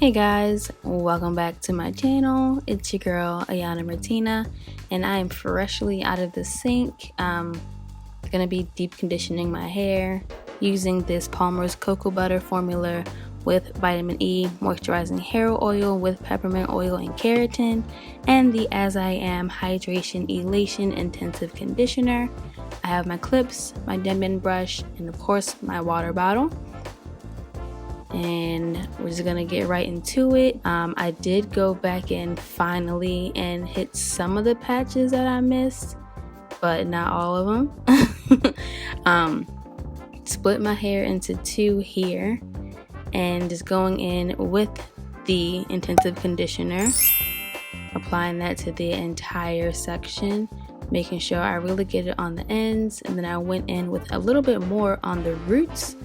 Hey guys, welcome back to my channel. It's your girl Ayana Mertina, and I am freshly out of the sink. Gonna be deep conditioning my hair using this Palmer's cocoa butter formula with vitamin E, moisturizing hair oil with peppermint oil and keratin, and the As I Am Hydration Elation Intensive Conditioner. I have my clips, my Denman brush, and of course my water bottle. And we're just gonna get right into it. I did go back in finally and hit some of the patches that I missed, but not all of them. Split my hair into two here and just going in with the intensive conditioner, applying that to the entire section, making sure I really get it on the ends, and then I went in with a little bit more on the roots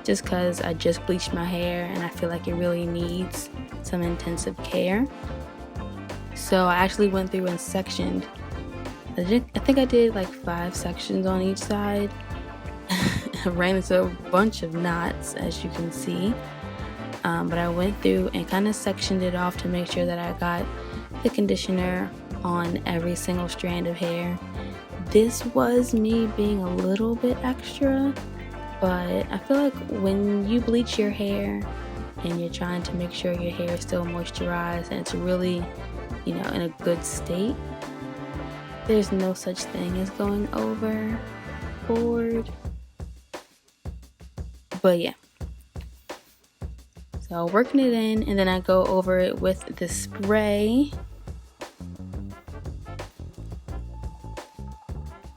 just because I just bleached my hair and I feel like it really needs some intensive care. So I actually went through and sectioned. I think I did like 5 sections on each side. I ran into a bunch of knots, as you can see. But I went through and kind of sectioned it off to make sure that I got the conditioner on every single strand of hair. This was me being a little bit extra, but I feel like when you bleach your hair and you're trying to make sure your hair is still moisturized and it's really, in a good state, there's no such thing as going overboard. But yeah. So working it in, and then I go over it with the spray.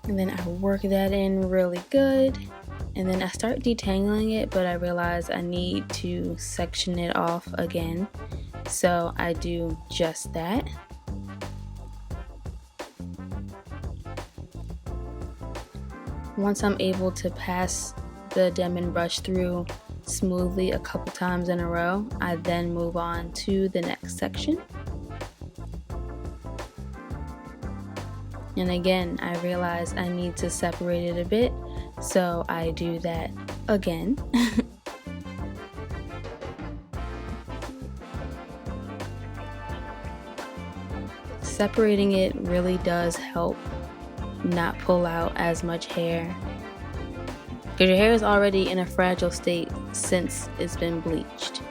And then I work that in really good. And then I start detangling it, but I realize I need to section it off again. So I do just that. Once I'm able to pass the Denman brush through smoothly a couple times in a row, I then move on to the next section. And again, I realize I need to separate it a bit, so I do that again. Separating it really does help not pull out as much hair, because your hair is already in a fragile state since it's been bleached,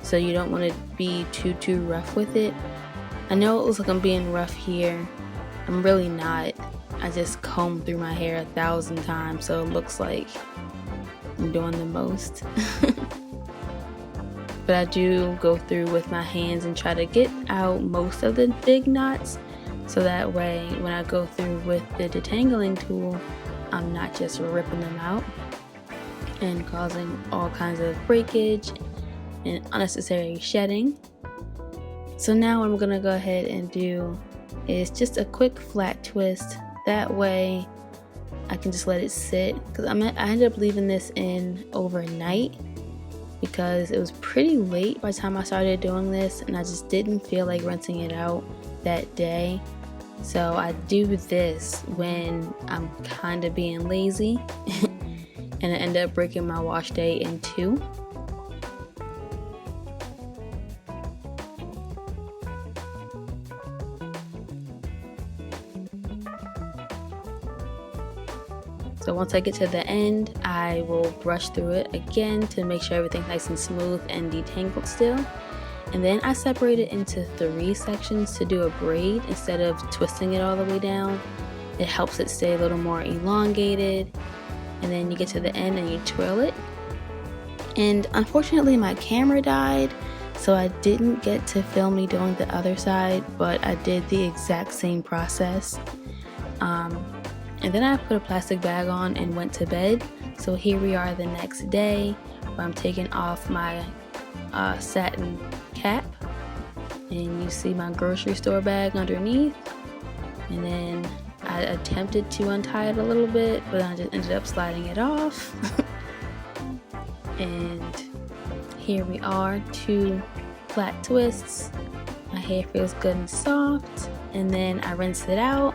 so you don't want to be too rough with it. I know it looks like I'm being rough here. I'm really not. I just combed through my hair 1,000 times, so it looks like I'm doing the most. But I do go through with my hands and try to get out most of the big knots, so that way when I go through with the detangling tool, I'm not just ripping them out and causing all kinds of breakage and unnecessary shedding. So now what I'm gonna go ahead and do is just a quick flat twist. That way I can just let it sit, because I ended up leaving this in overnight because it was pretty late by the time I started doing this, and I just didn't feel like rinsing it out that day. So I do this when I'm kind of being lazy and I end up breaking my wash day in 2. So once I get to the end, I will brush through it again to make sure everything's nice and smooth and detangled still. And then I separate it into 3 sections to do a braid instead of twisting it all the way down. It helps it stay a little more elongated. And then you get to the end and you twirl it. And unfortunately my camera died, so I didn't get to film me doing the other side, but I did the exact same process. And then I put a plastic bag on and went to bed. So here we are the next day, where I'm taking off my satin cap, and you see my grocery store bag underneath. And then I attempted to untie it a little bit, but I just ended up sliding it off. And here we are, 2 flat twists. My hair feels good and soft, and then I rinse it out.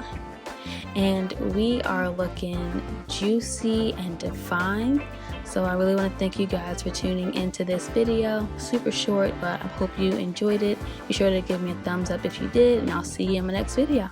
and we are looking juicy and defined. So I really want to thank you guys for tuning into this video. Super short, but I hope you enjoyed it. Be sure to give me a thumbs up if you did, and I'll see you in my next video.